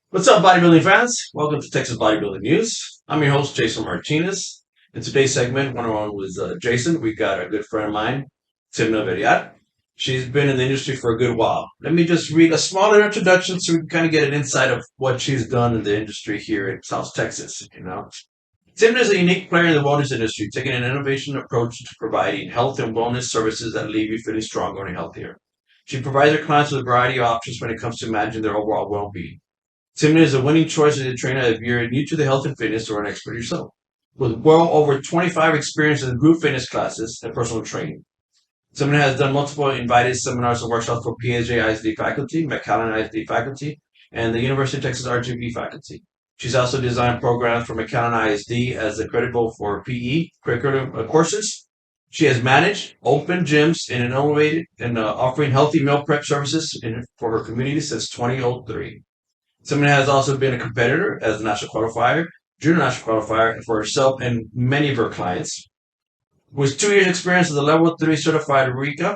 What's up, bodybuilding fans? Welcome to Texas Bodybuilding News. I'm your host, Jason Martinez. In today's segment, one-on-one with Jason, we got a good friend of mine, Timna Villarreal. She's been in the industry for a good while. Let me just read a smaller introduction so we can kind of get an insight of what she's done in the industry here in South Texas. Timna is a unique player in the wellness industry, taking an innovation approach to providing health and wellness services that leave you feeling stronger and healthier. She provides her clients with a variety of options when it comes to managing their overall well-being. Timna is a winning choice as a trainer if you're new to the health and fitness or an expert yourself. With well over 25 experience in group fitness classes and personal training. Timna has done multiple invited seminars and workshops for PSJ ISD faculty, McAllen ISD faculty, and the University of Texas RGV faculty. She's also designed programs for McAllen ISD as accredited for PE curriculum courses. She has managed open gyms in an innovative and offering healthy meal prep services for her community since 2003. Someone has also been a competitor as a national qualifier, junior national qualifier for herself and many of her clients. With 2 years experience as a level 3 certified Reiki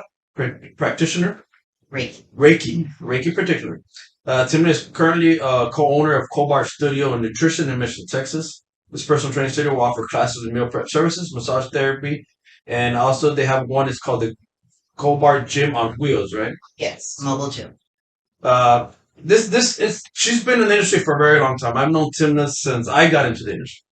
practitioner, Reiki practitioner. Timna is currently a co-owner of Coldbar Studio and Nutrition in Mission, Texas. This personal training studio will offer classes in meal prep services, massage therapy, and also they have one. It's called the Coldbar Gym on Wheels, right? Yes, mobile gym. Uh, this is she's been in the industry for a very long time. I've known Timna since I got into the industry.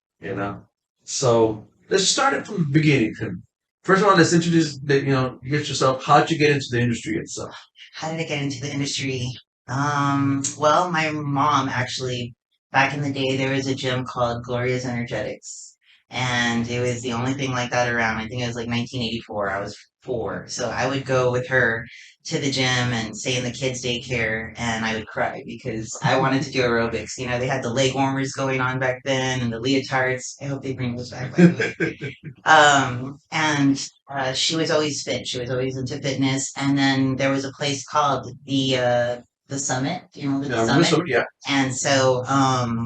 So let's start it from the beginning, Tim. First of all, let's introduce you get yourself. How'd you get into the industry itself? How did I get into the industry? Well, my mom actually, back in the day, there was a gym called Gloria's Energetics, and it was the only thing like that around. I think it was like 1984. I was 4, so I would go with her to the gym and stay in the kids' daycare, and I would cry because I wanted to do aerobics. You know, they had the leg warmers going on back then and the leotards. I hope they bring those back, by the way. And she was always fit. She was always into fitness. And then there was a place called the Summit. Do you remember the Yeah, Summit? yeah. And so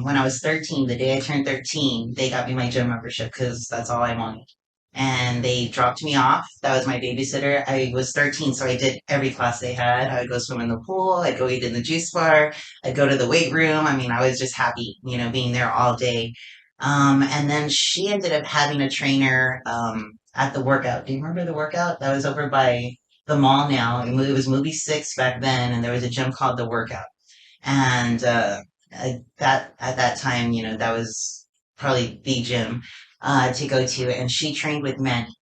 when I was 13, the day I turned 13, they got me my gym membership because that's all I wanted. And they dropped me off. That was my babysitter. I was 13, so I did every class they had. I would go swim in the pool. I'd go eat in the juice bar. I'd go to the weight room. I mean, I was just happy, being there all day. And then she ended up having a trainer at the workout. Do you remember the workout? That was over by the mall now. It was Movie 6 back then, and there was a gym called the Workout. And that at that time, that was probably the gym to go to. And she trained with Manny,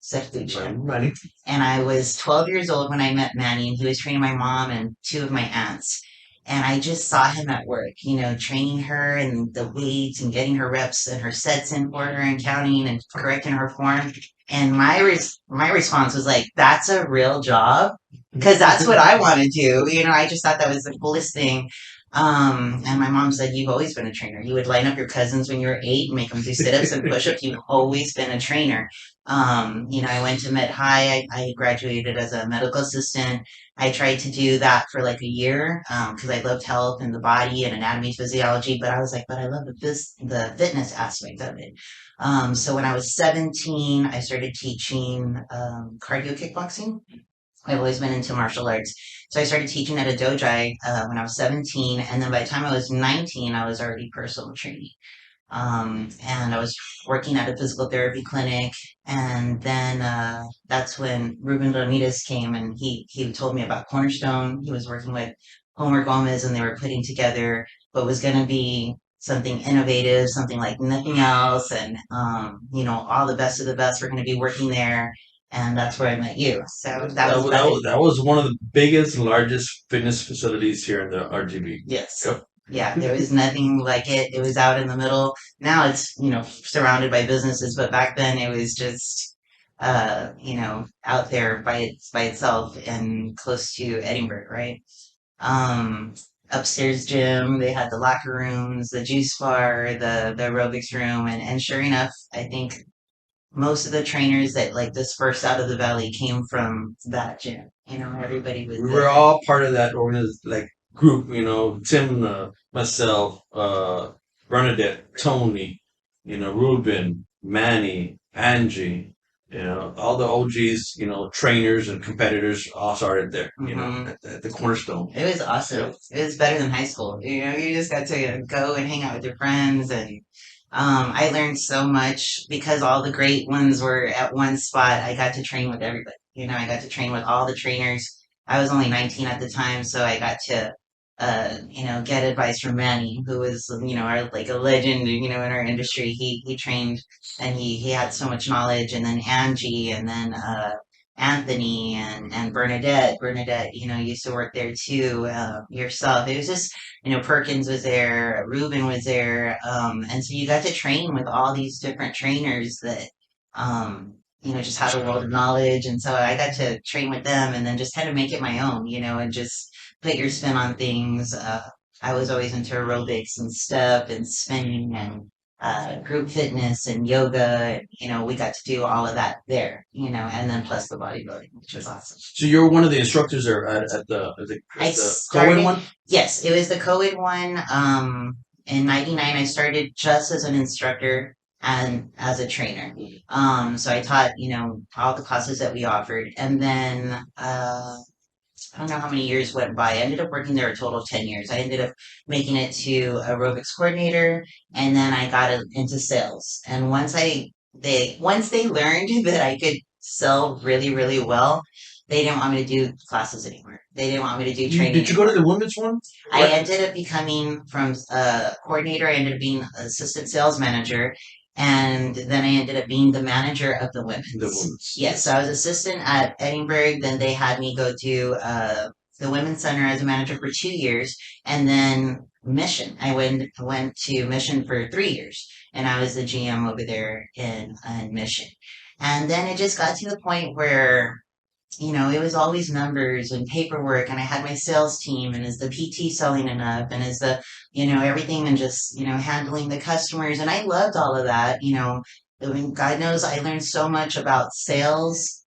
Money. and I was 12 years old when I met Manny, and he was training my mom and 2 of my aunts. And I just saw him at work, training her and the weights and getting her reps and her sets in order and counting and correcting her form. And my response was like, "That's a real job," because that's what I want to do. I just thought that was the coolest thing. And my mom said, "You've always been a trainer. You would line up your cousins when you were 8 and make them do sit-ups and push-ups. You've always been a trainer." I went to Med High. I graduated as a medical assistant. I tried to do that for like a year because I loved health and the body and anatomy, physiology. But I was like, but I love the fitness aspect of it. So when I was 17, I started teaching cardio kickboxing. I've always been into martial arts. So I started teaching at a dojo when I was 17. And then by the time I was 19, I was already personal training. And I was working at a physical therapy clinic. And then that's when Ruben Ramirez came and he told me about Cornerstone. He was working with Homer Gomez and they were putting together what was going to be something innovative, something like nothing else. And, all the best of the best were going to be working there. And that's where I met you. So that was back in, That was one of the biggest, largest fitness facilities here in the RGB. yes. Yep. Yeah, there was nothing like it. It was out in the middle. Now it's, surrounded by businesses, but back then it was just, out there by itself and close to Edinburgh, right? Um, Upstairs gym, they had the locker rooms, the juice bar, the aerobics room, and sure enough, I think most of the trainers that like dispersed out of the valley came from that gym. Everybody was We were there. all part of that like group, Tim, myself, Bernadette, Tony, Ruben, Manny, Angie, all the OGs, trainers and competitors all started there, Hmm. at the cornerstone. It was Yeah. awesome. It was better than high school. You just got to go and hang out with your friends, and I learned so much because all the great ones were at one spot. I got to train with everybody. I got to train with all the trainers. I was only 19 at the time, so I got to, get advice from Manny, who was, like a legend, in our industry. He trained, and he had so much knowledge. And then Angie, and then Anthony, and Bernadette. Bernadette, used to work there too. Yourself. It was just, Perkins was there, Ruben was there, and so you got to train with all these different trainers that, just had a world of knowledge. And so I got to train with them, and then just kind of make it my own, and just put your spin on things. I was always into aerobics and step and spinning and group fitness and yoga. And, we got to do all of that there, and then plus the bodybuilding, which was awesome. So you're one of the instructors there I at the co-ed started, one? yes, it was the co-ed one. In 99, I started just as an instructor and as a trainer. So I taught, all the classes that we offered. And then, I don't know how many years went by. I ended up working there a total of 10 years. I ended up making it to aerobics coordinator, and then I got into sales. And once they learned that I could sell really, really well, they didn't want me to do classes anymore. They didn't want me to do training Did you go to anymore. the women's one? I Right. ended up becoming from coordinator. I ended up being assistant sales manager, and then I ended up being the manager of the The women's. women's. Yes, so I was assistant at Edinburgh. Then they had me go to the women's center as a manager for 2 years, and then Mission. I went to Mission for 3 years, and I was the GM over there in Mission. And then it just got to the point where it was always numbers and paperwork, and I had my sales team, and is the PT selling enough, and is the, everything, and just, handling the customers. And I loved all of that. I mean, God knows I learned so much about sales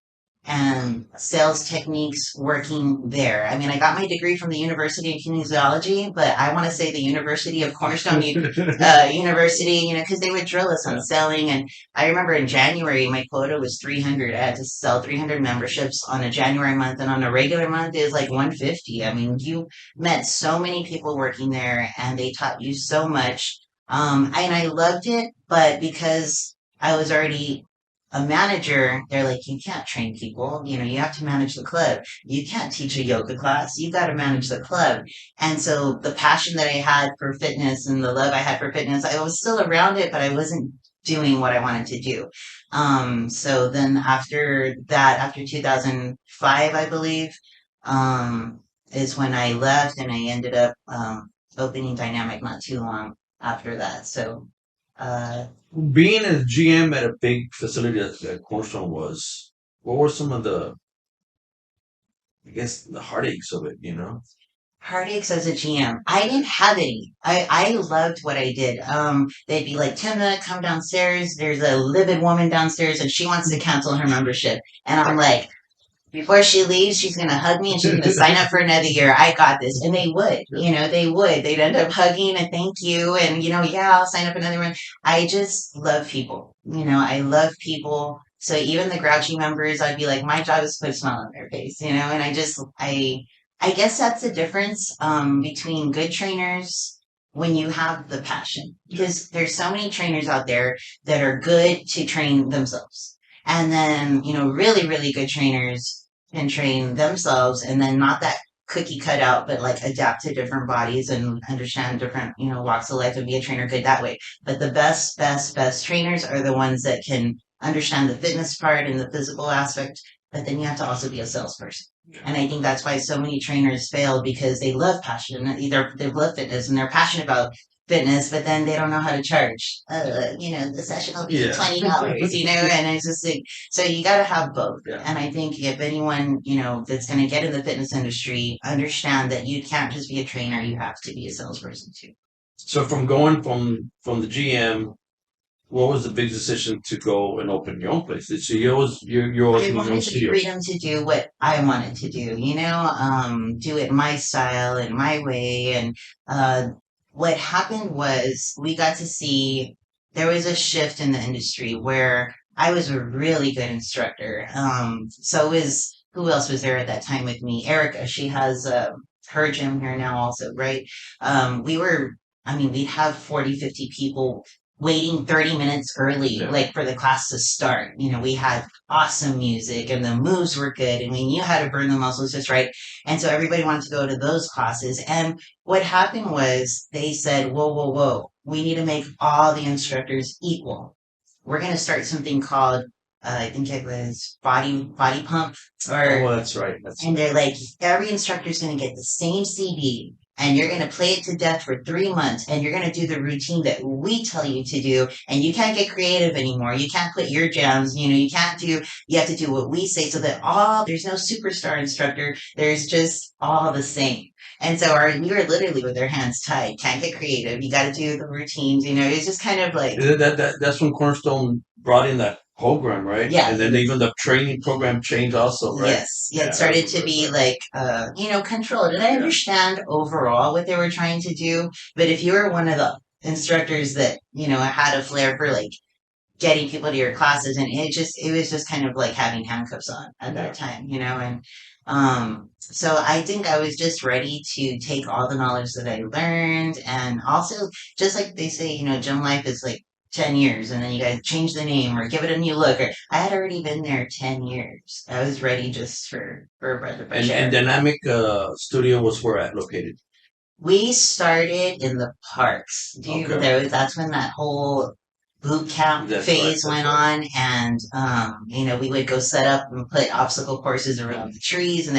and sales techniques working there. I mean, I got my degree from the University of Kinesiology, but I want to say the University of Cornerstone University, because they would drill us on Yeah. selling. And I remember in January, my quota was 300. I had to sell 300 memberships on a January month, and on a regular month, it was like 150. I mean, you met so many people working there, and they taught you so much. And I loved it, but because I was already a manager, they're like, you can't train people. You have to manage the club. You can't teach a yoga class. You got to manage the club. And so the passion that I had for fitness and the love I had for fitness, I was still around it, but I wasn't doing what I wanted to do. So then after that, after 2005, I believe, is when I left, and I ended up opening Dynamic not too long after that. So, uh, Being a GM at a big facility that Cornerstone was, what were some of I guess, the heartaches of it? heartaches as a GM. I didn't have any. I loved what I did. They'd be like, Timna, come downstairs. There's a livid woman downstairs, and she wants to cancel her membership. And I'm like, before she leaves, she's gonna hug me, and she's gonna sign up for another year. I got this. And they would, they would. They'd end up hugging and thank you, and yeah, I'll sign up another one. I just love people. I love people. So even the grouchy members, I'd be like, my job is to put a smile on their face, and I guess that's the difference between good trainers when you have the passion, because there's so many trainers out there that are good to train themselves. And then, really, really good trainers can train themselves, and then not that cookie cut out, but like adapt to different bodies and understand different, walks of life and be a trainer good that way. But the best, best, best trainers are the ones that can understand the fitness part and the physical aspect, but then you have to also be a salesperson. And I think that's why so many trainers fail, because they love passion. They love fitness, and they're passionate about fitness, but then they don't know how to charge. The session will be Yeah. $20, and it's just like, so you got to have both. Yeah. And I think if anyone, that's going to get in the fitness industry, understand that you can't just be a trainer, you have to be a salesperson too. So from going from the GM, what was the big decision to go and open your own place? So you're always I in your own wanted the studio. freedom to do what I wanted to do, do it my style and my way. And what happened was we got to see there was a shift in the industry where I was a really good instructor. So was who else was there at that time with me? Erica. She has her gym here now also, right? We were, I mean, we'd have 40, 50 people waiting 30 minutes early, Yeah. like for the class to start. You know, we had awesome music and the moves were good and we knew how to burn the muscles just right. And so everybody wanted to go to those classes. And what happened was they said, whoa, whoa, whoa, we need to make all the instructors equal. We're going to start something called, I think it was body pump, Oh, or that's right. That's and they're like, every instructor is going to get the same CD and you're going to play it to death for 3 months and you're going to do the routine that we tell you to do. And you can't get creative anymore. You can't put your jams, you know, you have to do what we say so that there's no superstar instructor. There's just all the same. And so we were literally with our hands tied. Can't get creative. You got to do the routines. You know, it's just kind of like, that's when Cornerstone brought in that program, right? yeah, And then even the training program changed also, right? yes, yeah, Yeah, it I started to remember be that. like, controlled. And I Yeah. understand overall what they were trying to do, but if you were one of the instructors that, had a flair for like getting people to your classes, and it was just kind of like having handcuffs on at Yeah. that time, and so I think I was just ready to take all the knowledge that I learned, and also just like they say, gym life is like 10 years and then you guys change the name or give it a new look. Or I had already been there 10 years. I was ready just for a breath of fresh And air. Dynamic Studio was where at located? We started in the parks. Okay. That's when that whole boot camp That's right. phase That's went right. on, and we would go set up and put obstacle courses around the trees and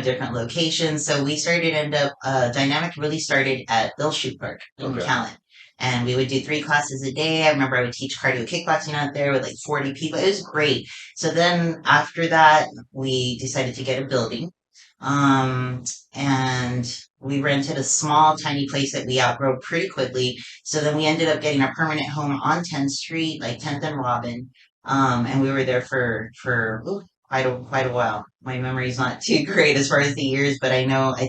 different locations. So we started end up Dynamic really started at Bill Shoot Park in Okay. McAllen. And we would do 3 classes a day. I remember I would teach cardio kickboxing out there with like 40 people. It was great. So then after that, we decided to get a building. Um, and we rented a small, tiny place that we outgrew pretty quickly. So then we ended up getting a permanent home on 10th Street, like 10th and Robin. And we were there for quite a while. My memory's not too great as far as the years, but I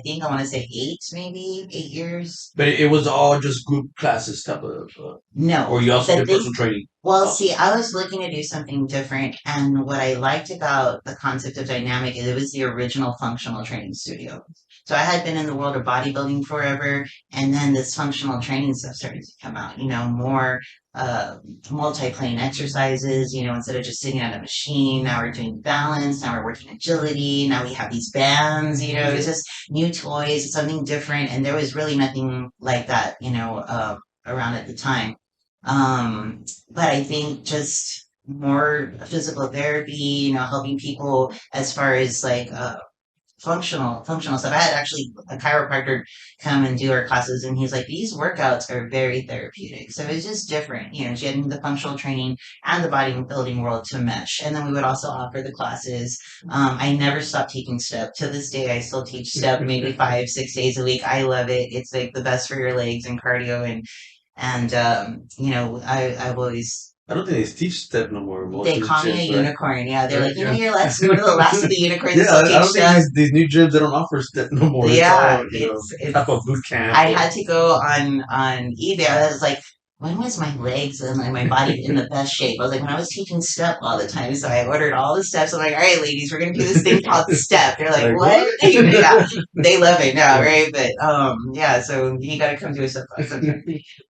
think I want to say maybe 8 years. But it was all just group classes type of, No, or you also the did thing personal training. well, Oh, see, I was looking to do something different, and what I liked about the concept of dynamic is it was the original functional training studio. So I had been in the world of bodybuilding forever, and then this functional training stuff started to come out, more uh, multi-plane exercises, instead of just sitting on a machine, now we're doing balance, now we're working agility, now we have these bands, it's just new toys, something different, and there was really nothing like that, around at the time. But I think just more physical therapy, helping people as far as like functional stuff. I had actually a chiropractor come and do our classes, and he's like, these workouts are very therapeutic. So it's just different, getting the functional training and the bodybuilding world to mesh. And then we would also offer the classes. I never stopped taking step. To this day, I still teach step maybe 5, 6 days a week. I love it. It's like the best for your legs and cardio, I've always I don't think they teach step no more. Most they of the call me a gyms, right? unicorn. Yeah, they're Right? like, Yeah. you're one of the last of the unicorns that Yeah, still I teach don't think step. these new gyms they don't offer step no more. It's Yeah, all it's type of boot camp I or had to go on eBay. I was like, when was my legs and like my body in the best shape? I was like, when I was teaching step all the time. So I ordered all the steps. I'm like, all right, ladies, we're gonna do this thing called step. They're like, like what? what? Yeah, they love it now, Yeah. right? But yeah. So you got to come to a step class sometime.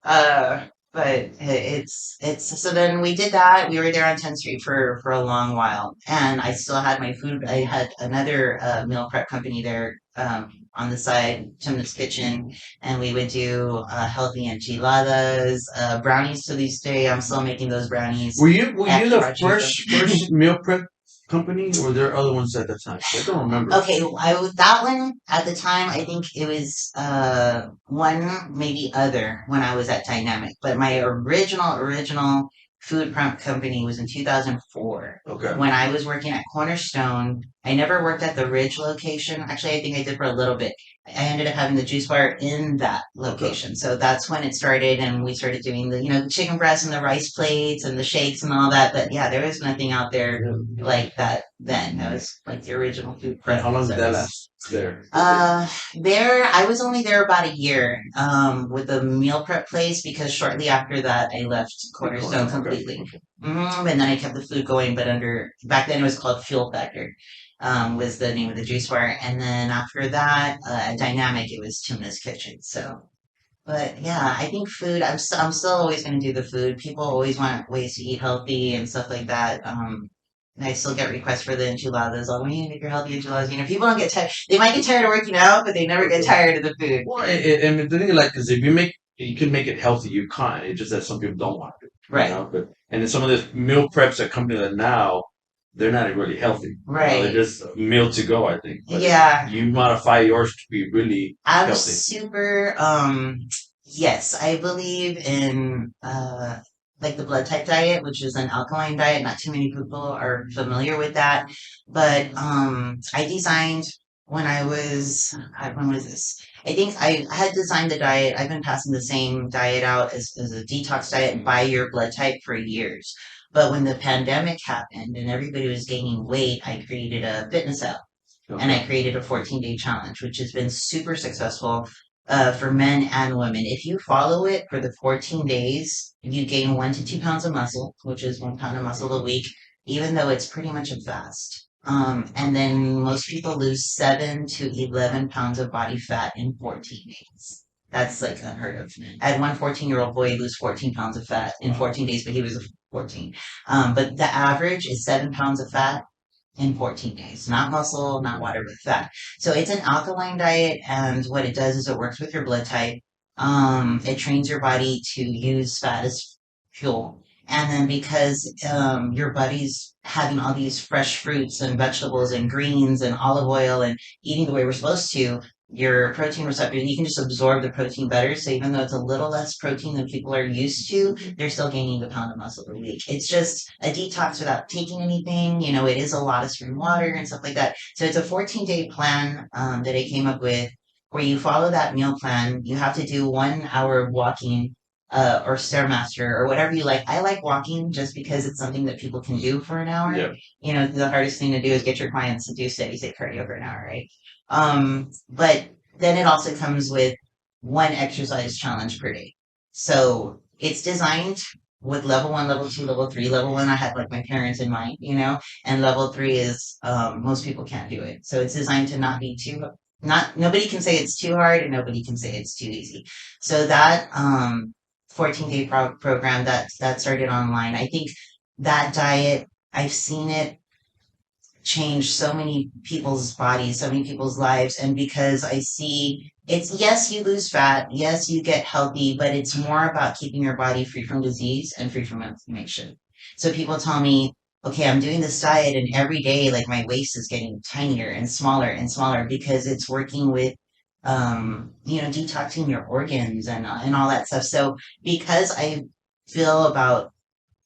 Uh, but it's so then we did that. We were there on 10th Street for a long while, and I still had my food. I had another meal prep company there on the side, Timna's Kitchen, and we would do healthy enchiladas, brownies to this day. I'm still making those brownies. Were you the Extra cheese. first meal prep company, or were there other ones at the time? I don't remember. Okay, that one at the time. I think it was one maybe other when I was at Dynamic, but my original food prep company was in 2004 Okay. when I was working at Cornerstone. I never worked at the Ridge location. Actually, I think I did for a little bit. I ended up having the juice bar in that Okay. location, so that's when it started, and we started doing the chicken breast and the rice plates and the shakes and all that. But yeah, there was nothing out there like that then. That was like the original food And prep how long did that service. last there? Uh, there, I was only there about a year, with the meal prep place because shortly after that I left Cornerstone Okay. completely. And then I kept the food going, but under back then it was called Fuel Factor, was the name of the juice bar. And then after that, Dynamic, it was Tuna's Kitchen. So, but yeah, I think food. I'm still always going to do the food. People always want ways to eat healthy and stuff like that. And I still get requests for the enchiladas. Like, when you make your healthy enchiladas, people don't get tired. They might get tired of working out, but they never get tired of the food. Well, and the thing like is if you can make it healthy, you can't. It's just that some people don't want to, Right, But and then some of the meal preps that come to that now, they're not really healthy. They're right. just meal to go, I think. But Yeah, you modify yours to be really I'm healthy. super, yes, I believe in, like the blood type diet, which is an alkaline diet. Not too many people are familiar with that, but, I designed when I was, God, when was this? I think I had designed the diet. I've been passing the same diet out as a detox diet by your blood type for years. But when the pandemic happened and everybody was gaining weight, I created a fitness app and I Okay. created a 14-day challenge, which has been super successful for men and women. If you follow it for the 14 days, you gain 1 to 2 pounds of muscle, which is 1 pound of muscle a week, even though it's pretty much a fast. And then most people lose 7 to 11 pounds of body fat in 14 days. That's like unheard of. I had one 14-year-old boy lose 14 pounds of fat in 14 days, but he was 14. But the average is 7 pounds of fat in 14 days. Not muscle, not water, but fat. So it's an alkaline diet, and what it does is it works with your blood type. It trains your body to use fat as fuel. And then because your body's having all these fresh fruits and vegetables and greens and olive oil and eating the way we're supposed to, your protein receptor, you can just absorb the protein better. So even though it's a little less protein than people are used to, they're still gaining a pound of muscle a week. It's just a detox without taking anything. It is a lot of spring water and stuff like that. So it's a 14-day plan that I came up with where you follow that meal plan. You have to do 1 hour of walking or Stairmaster or whatever you like. I like walking just because it's something that people can do for an hour. Yeah. The hardest thing to do is get your clients to do steady state cardio for an hour, right? But then it also comes with one exercise challenge per day. So it's designed with level one, level two, level three. Level one, I had like my parents in mind, and level three is most people can't do it. So it's designed to not be too not nobody can say it's too hard and nobody can say it's too easy. So that 14-day program that started online, I think that diet, I've seen it change so many people's bodies, so many people's lives. And because I see it's, yes, you lose fat, yes, you get healthy, but it's more about keeping your body free from disease and free from inflammation. So people tell me, okay, I'm doing this diet and every day, like my waist is getting tinier and smaller because it's working with, detoxing your organs and all that stuff. So because I feel about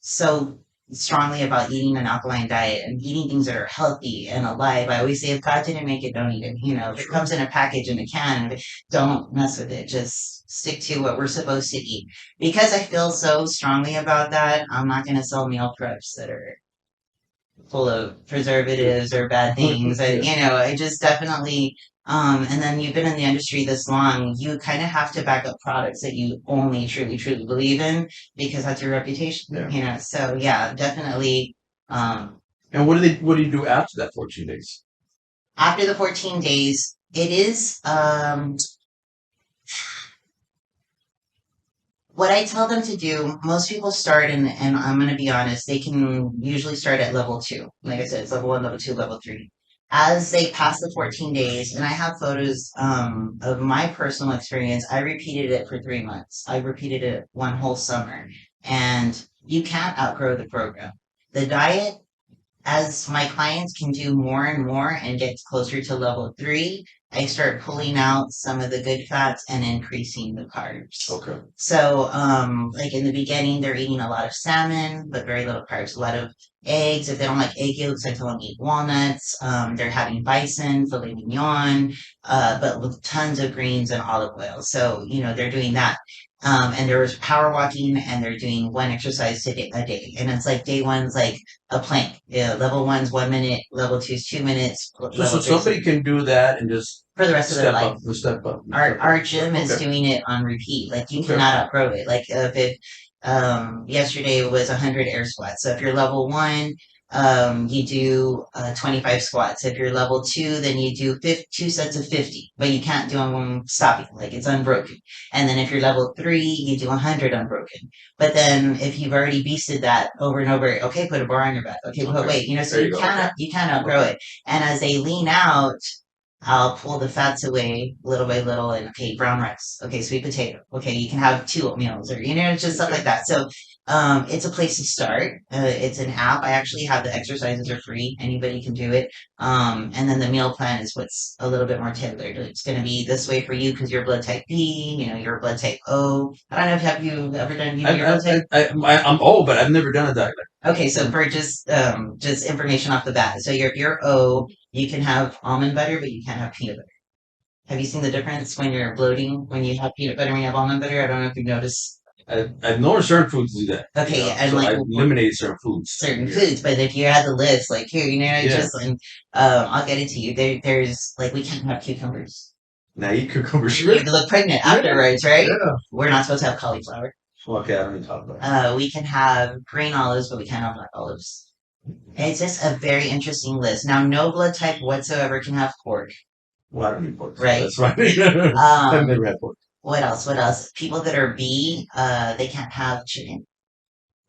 so strongly about eating an alkaline diet and eating things that are healthy and alive. I always say, if God didn't make it, don't eat it. If it comes in a package in a can, don't mess with it. Just stick to what we're supposed to eat. Because I feel so strongly about that, I'm not going to sell meal preps that are full of preservatives or bad things. And, Yeah. I just definitely, and then you've been in the industry this long, you kind of have to back up products that you only truly, truly believe in because that's your reputation, Yeah. So yeah, definitely, And what do you do after that 14 days? after the 14 days, it is, what I tell them to do, most people start, and I'm going to be honest, they can usually start at level two. Like I said, it's level one, level two, level three. As they pass the 14 days, and I have photos of my personal experience, I repeated it for 3 months. I repeated it one whole summer. And you can't outgrow the program. The diet, as my clients can do more and more and get closer to level three, I start pulling out some of the good fats and increasing the carbs. Okay. So, like in the beginning, they're eating a lot of salmon, but very little carbs, a lot of eggs. If they don't like egg yolks, I tell them eat walnuts. They're having bison, filet mignon, but with tons of greens and olive oil. So, they're doing that. And there was power walking and they're doing one exercise a day. And it's like day one's like a plank. Yeah, level one's 1 minute, level two's 2 minutes, So level three's somebody can do that and just for the rest of their step life. up and step up. Our gym is Okay. doing it on repeat. Like you Okay. cannot outgrow it. Like if Yesterday was 100 air squats. So if you're level one, you do 25 squats. If you're level two, then you do 2 sets of 50, but you can't do them stopping, like it's unbroken. And then if you're level three, you do 100 unbroken. But then if you've already beasted that over and over, okay, put a bar on your back. Okay, put Okay. weight. You know, so There you go. Okay. you can't outgrow it. And as they lean out, I'll pull the fats away little by little and okay, brown rice. Okay, sweet potato. Okay, you can have 2 oatmeals or just stuff Okay. like that. So it's a place to start. It's an app. I actually have the exercises are free. Anybody can do it. And then the meal plan is what's a little bit more tailored. It's going to be this way for you because you're blood type B. You're blood type O. I don't know if have you ever done your blood type. I'm old, but I've never done a diet. Okay, so for just information off the bat, so you're O, you can have almond butter, but you can't have peanut butter. Have you seen the difference when you're bloating when you have peanut butter and you have almond butter? I don't know if you've noticed. I've known certain foods do that. Okay, and So like I've eliminated certain foods. certain Yeah. foods, but if you had the list, like here, Yeah. just and I'll get it to you. There's like we can't have cucumbers. Now eat cucumber You shrimp. look pregnant Yeah. afterwards, right? Yeah. We're not supposed to have cauliflower. Okay, I don't even talk about it. We can have green olives, but we can't have black olives. It's just a very interesting list. Now, no blood type whatsoever can have pork, Well, I don't eat pork, so right? that's fine. I've Um, never had pork. what else? What else? People that are B, they can't have chicken.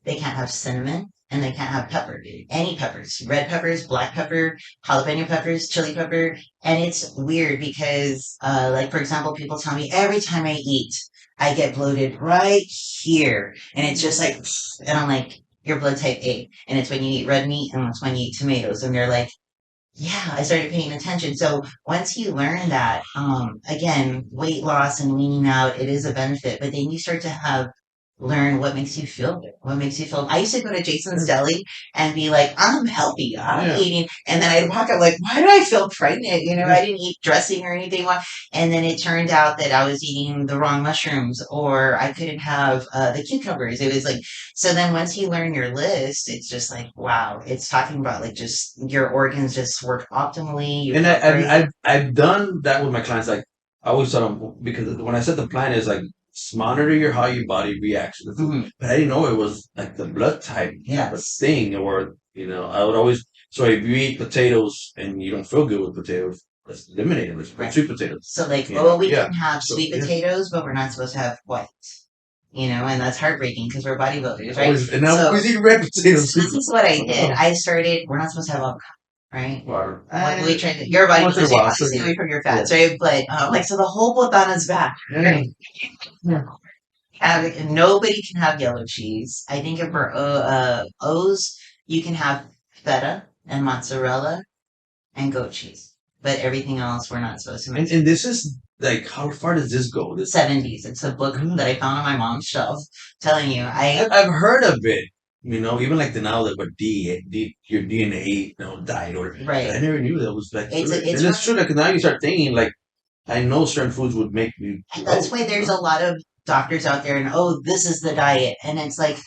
They can't have cinnamon, and they can't have pepper. Any peppers, red peppers, black pepper, jalapeno peppers, chili pepper. And it's weird because, like for example, people tell me every time I eat, I get bloated right here, and it's just like, and I'm like, you're blood type A, and it's when you eat red meat, and it's when you eat tomatoes, and they're like. Yeah, I started paying attention. So once you learn that, again, weight loss and leaning out, it is a benefit. But then you start to learn what makes you feel good. What makes you feel. I used to go to Jason's Deli and be like, I'm healthy. I'm Yeah. eating. And then I'd walk out like, why do I feel pregnant? I didn't eat dressing or anything. And then it turned out that I was eating the wrong mushrooms or I couldn't have the cucumbers. It was like, so then once you learn your list, it's just like, wow, it's talking about like just your organs just work optimally. You And feel great. I've done that with my clients. Like I always tell them because when I said the plan is like monitor how your body reacts to the food, Mhm. but I didn't know it was like the blood type of Yes. thing. Or I would always so if you eat potatoes and you don't feel good with potatoes, let's eliminate them. Let's put Right. sweet potatoes. So like, Yeah. oh, we Yeah. can have So sweet yeah. potatoes, but we're not supposed to have white. And that's heartbreaking because we're bodybuilders, right? Always, and now So always eating red potatoes. this is what I did. Oh, I started. We're not supposed to have avocado, right? water. What we try to, your body Once in a will while, stay so away from your fats, right? But like, so the whole botana's back. yeah. Nobody can have yellow cheese. I think if for O's, you can have feta and mozzarella and goat cheese, but everything else we're not supposed to And mix. and this is like how far does this go? This 70s. It's a book that I found on my mom's shelf. Telling you, I've heard of it. Even like the now that what your DNA diet or but I right. never knew that was like It's good. it's And it's true that 'cause now you start thinking like I know certain foods would make me that's bloat. why there's a lot of doctors out there, and oh, this is the diet, and it's like.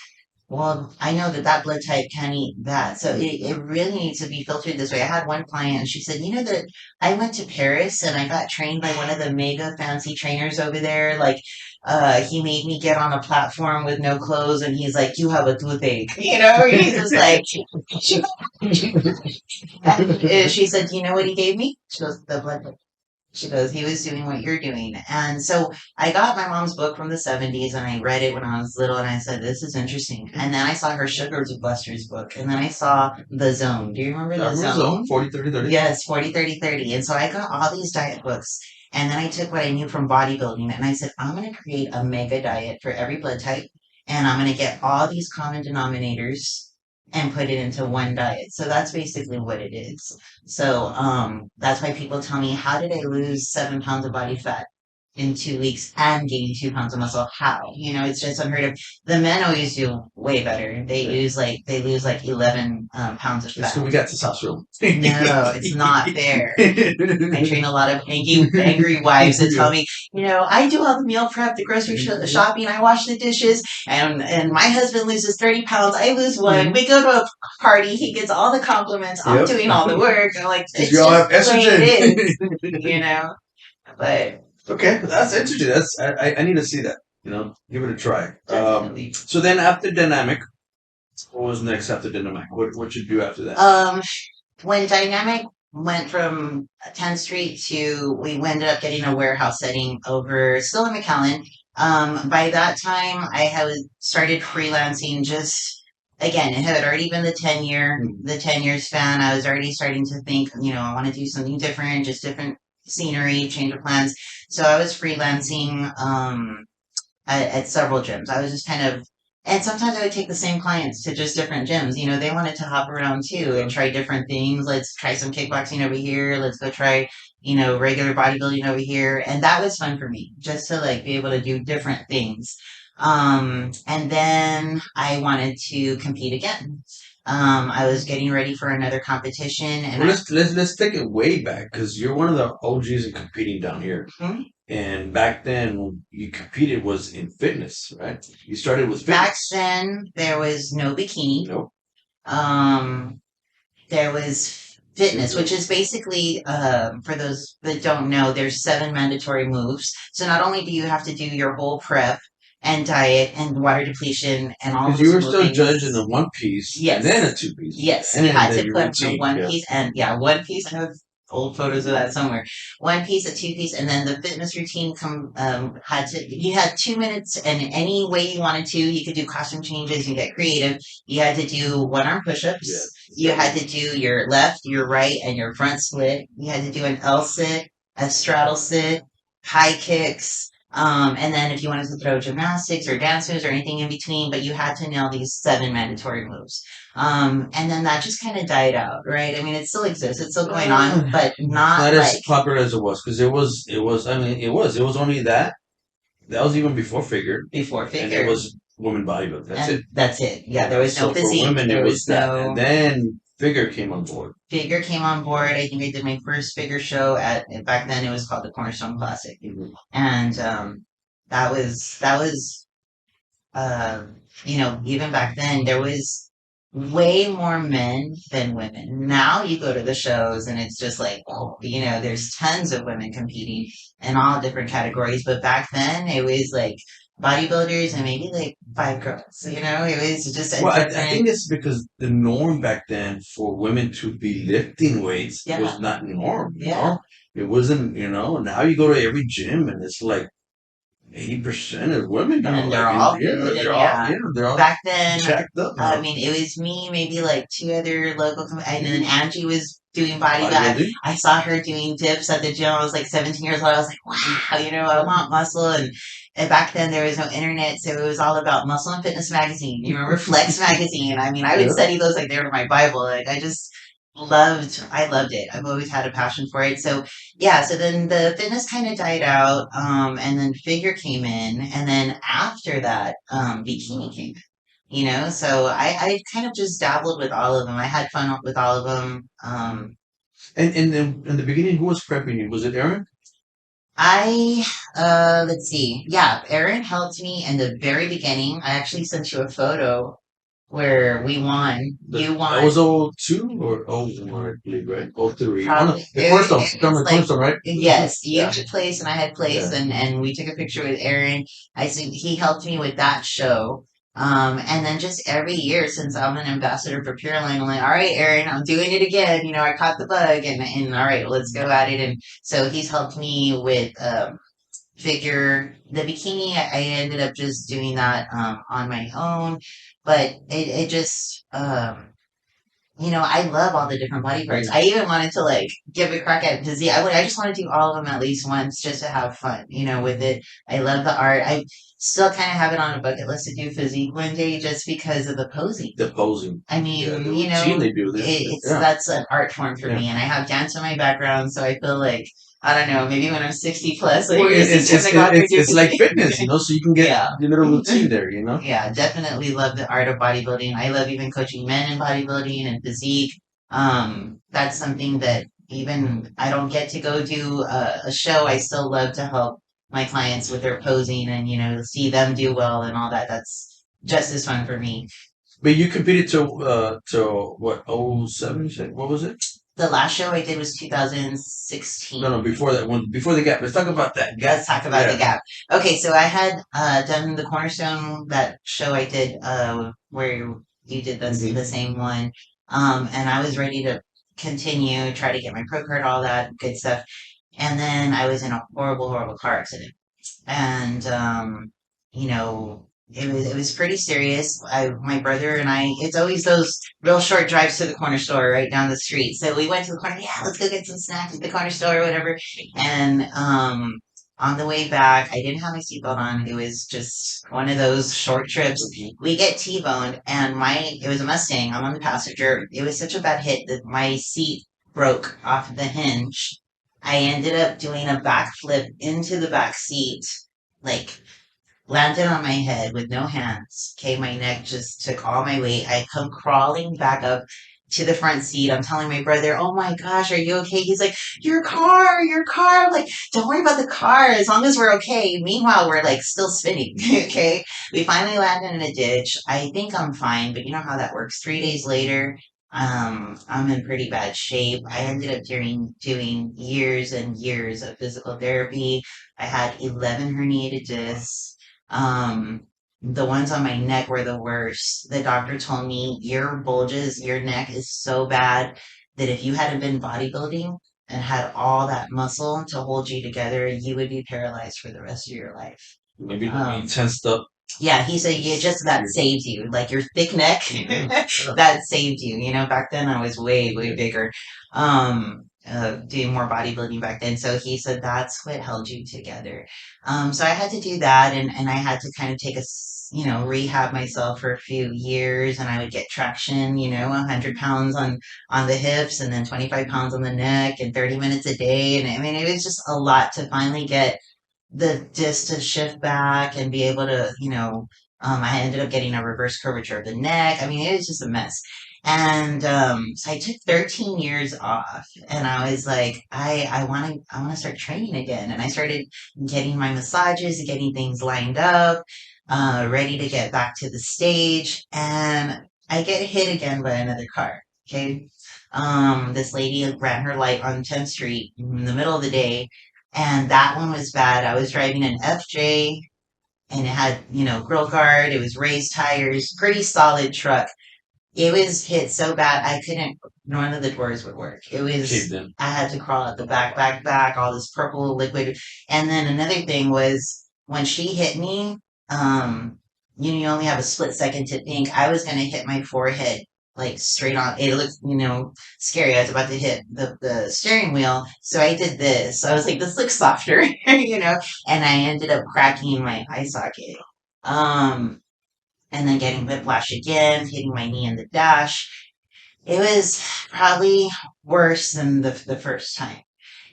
Well, I know that blood type can eat that. So it really needs to be filtered this way. I had one client and she said, that I went to Paris and I got trained by one of the mega fancy trainers over there. Like, he made me get on a platform with no clothes and he's like, you have a toothache. He's just like, and she said, you know what he gave me? She goes, the blood type. She goes, he was doing what you're doing. And so I got my mom's book from the 70s and I read it when I was little and I said, this is interesting. And then I saw her Sugar Busters book and then I saw The Zone. Do you remember The Zone? 40, 30, 30. Yes, 40, 30, 30. And so I got all these diet books. And then I took what I knew from bodybuilding and I said, I'm going to create a mega diet for every blood type. And I'm going to get all these common denominators and put it into one diet. So that's basically what it is. So that's why people tell me, how did I lose 7 pounds of body fat in 2 weeks and gain 2 pounds of muscle? How? It's just unheard of. The men always do way better. They lose like 11 pounds of It's fat. we got testosterone. No, it's not fair. I train a lot of angry wives that tell me, I do all the meal prep, the grocery shopping, I wash the dishes, and my husband loses 30 pounds, I lose one. We go to a party, he gets all the compliments, I'm Yep. doing all the work. I'm like, it's We all have just the way it estrogen. is, But Okay, that's interesting. I need to see that. Give it a try. Definitely. So then after Dynamic, what was next after Dynamic? What you do after that? When Dynamic went from 10th Street to, we ended up getting a warehouse setting over still in McAllen. By that time, I had started freelancing. Just again, it had already been the 10 year span. I was already starting to think, I want to do something different, just different scenery, change of plans. So I was freelancing. At several gyms. I was just kind of, and sometimes I would take the same clients to just different gyms. They wanted to hop around too and try different things. Let's try some kickboxing over here. Let's go try, regular bodybuilding over here. And that was fun for me, just to like be able to do different things. And then I wanted to compete again. I was getting ready for another competition, and Well, let's take it way back because you're one of the OGs in competing down here. Mhm. And back then, you competed was in fitness, right? You started with Back fitness. then there was no bikini. Nope. Um, there was fitness, which is basically, for those that don't know, there's 7 mandatory moves. So not only do you have to do your whole prep and diet and water depletion and all Because you those were still moving. judging a one piece and then a two piece. Yes, And you had then to your put the routine. one Yeah. piece and yeah, one piece. I have old photos of that somewhere. One piece, a two piece, and then the fitness routine had to. You had 2 minutes, and any way you wanted to, you could do costume changes and get creative. You had to do one arm push ups. You had to do your left, your right, and your front split. You had to do an L sit, a straddle sit, high kicks. And then if you wanted to throw gymnastics or dance moves or anything in between, but you had to nail these 7 mandatory moves. And then that just kind of died out, right? I mean, it still exists, it's still going on, but not Not as like popular as it was because I mean, it was only that. That was even before figure. before And it figure. was women bodybuilding. That's And it. that's it. Yeah, there was no So for physique. women, There it was was that. no And then figure came on board. figure came on board. I think I did my first figure show at back then it was called the Cornerstone Classic. Mhm. And that was even back then, there was way more men than women. Now you go to the shows and it's just like, oh, there's tons of women competing in all different categories. But back then, it was like bodybuilders and maybe like 5 girls. It was just a Well, I different. think it's because the norm back then for women to be lifting weights Yeah, was not norm, yeah. It wasn't, now you go to every gym and it's like 80% of women now. And they're Like, all good, and yeah. they're all Back then, jacked up I now. mean, it was me, maybe like two other and then Angie was doing bodybuilding. Bodybuilding. I saw her doing dips at the gym. I was like 17 years old. I was like, wow, I want muscle. And back then there was no internet, so it was all about Muscle and Fitness magazine. You remember Flex magazine? I mean, I would Yeah. study those like they were my Bible. Like I loved it. I've always had a passion for it. So yeah, so then the fitness kind of died out, and then figure came in, and then after that, bikini came in. So I kind of just dabbled with all of them. I had fun with all of them. And then in the beginning, who was prepping you? Was it Aaron? I let's see. Yeah, Erin helped me in the very beginning. I actually sent you a photo where we won. You That won. was 02 or 01, I believe, right? 03. Oh, no, Probably the Cornerstone. it From was the like Cornerstone, right? yes, you Yeah. had place and I had place, Yeah. and we took a picture with Aaron. I see he helped me with that show. And then just every year since I'm an ambassador for Pure Line, I'm like, all right, Aaron, I'm doing it again. I caught the bug, and all right, let's go at it. And so he's helped me with figure the bikini. I ended up just doing that on my own, but it just I love all the different body parts. I even wanted to like give a crack at physique. I just want to do all of them at least once just to have fun, with it. I love the art. I still kind of have it on a bucket list to do physique one day just because of the posing. The posing. I mean, Yeah, the routine they do this. it's Yeah. that's an art form for me, and I have dance in my background, so I feel like I don't know, maybe when I'm 60 plus, like Well, it's like physique. fitness, so you can get Yeah. your little routine there. Yeah, definitely love the art of bodybuilding. I love even coaching men in bodybuilding and physique. That's something that even I don't get to go do a show. I still love to help my clients with their posing and see them do well and all that. That's just as fun for me. But you competed to what, 07, you said? What was it? The last show I did was No, no, 2016. before that one, before the gap. Let's talk about that gap. Let's talk about the Yeah. gap. Okay, so I had done the Cornerstone, that show I did where you did the Hmm. same one. And I was ready to continue, try to get my pro card, all that good stuff. And then I was in a horrible, horrible car accident. And you know, it was pretty serious. My brother and I, it's always those real short drives to the corner store right down the street. So we went to the corner, yeah, let's go get some snacks at the corner store or whatever. And on the way back, I didn't have my seatbelt on. It was just one of those short trips. We get T-boned, and it was a Mustang. I'm on the passenger. It was such a bad hit that my seat broke off the hinge. I ended up doing a backflip into the back seat, like landed on my head with no hands. Okay, my neck just took all my weight. I come crawling back up to the front seat. I'm telling my brother, "Oh my gosh, are you okay?" He's like, "Your car, your car." I'm like, "Don't worry about the car as long as we're okay." Meanwhile, we're like still spinning. Okay, we finally landed in a ditch. I think I'm fine, but you know how that works. 3 days later, I'm in pretty bad shape. I ended up doing years and years of physical therapy. I had 11 herniated discs. Um, the ones on my neck were the worst. The doctor told me your bulges, your neck is so bad that if you hadn't been bodybuilding and had all that muscle to hold you together, you would be paralyzed for the rest of your life. Maybe it'll be Um, tensed up. yeah, he said you just that saved you, like your thick neck, Yeah. that saved you. You know, back then I was way, way bigger, doing more bodybuilding back then. So he said that's what held you together. So I had to do that, and I had to kind of rehab myself for a few years, and I would get traction. 100 pounds on the hips, and then 25 pounds on the neck, and 30 minutes a day, and I mean it was just a lot to finally get the disc to shift back and be able to, I ended up getting a reverse curvature of the neck. I mean, it was just a mess. And so I took 13 years off, and I was like, I want to start training again. And I started getting my massages and getting things lined up, ready to get back to the stage. And I get hit again by another car. Okay. This lady ran her light on 10th Street in the middle of the day, and that one was bad. I was driving an FJ, and it had, grill guard. It was raised tires, pretty solid truck. It was hit so bad I couldn't. None of the doors would work. Caved in. I had to crawl out the back, all this purple liquid. And then another thing was when she hit me, um, you only have a split second to think. I was gonna hit my forehead like straight on. It looked, scary. I was about to hit the steering wheel. So I did this. I was like, this looks softer, and I ended up cracking my eye socket. Um, and then getting whiplash again, hitting my knee in the dash. It was probably worse than the first time.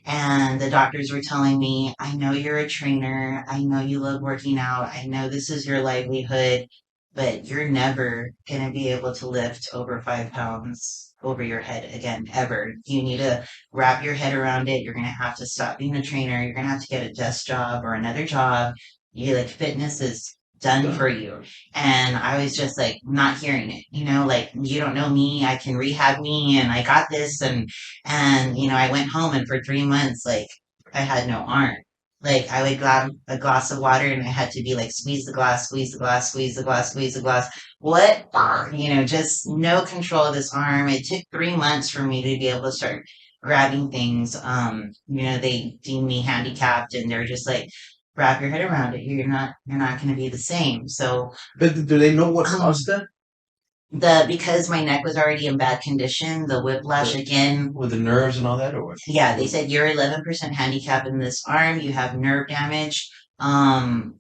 And the doctors were telling me, I know you're a trainer. I know you love working out. I know this is your livelihood, but you're never going to be able to lift over 5 pounds over your head again, ever. You need to wrap your head around it. You're going to have to stop being a trainer. You're going to have to get a desk job or another job. Like fitness is done for you. And I was just like not hearing it, like you don't know me. I can rehab me and I got this. And I went home, and for 3 months, like I had no arm. Like I would grab a glass of water, and I had to be like, squeeze the glass, squeeze the glass, squeeze the glass, squeeze the glass. What? Just no control of this arm. It took 3 months for me to be able to start grabbing things. They deem me handicapped, and they're just like, wrap your head around it. You're not going to be the same. So But do they know what um, caused that? because my neck was already in bad condition, the whiplash The, again. with the nerves and all that, or what? Yeah, they said you're 11% handicap in this arm. You have nerve damage. Um,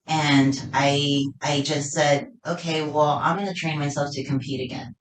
and I just said, okay, well, I'm going to train myself to compete again.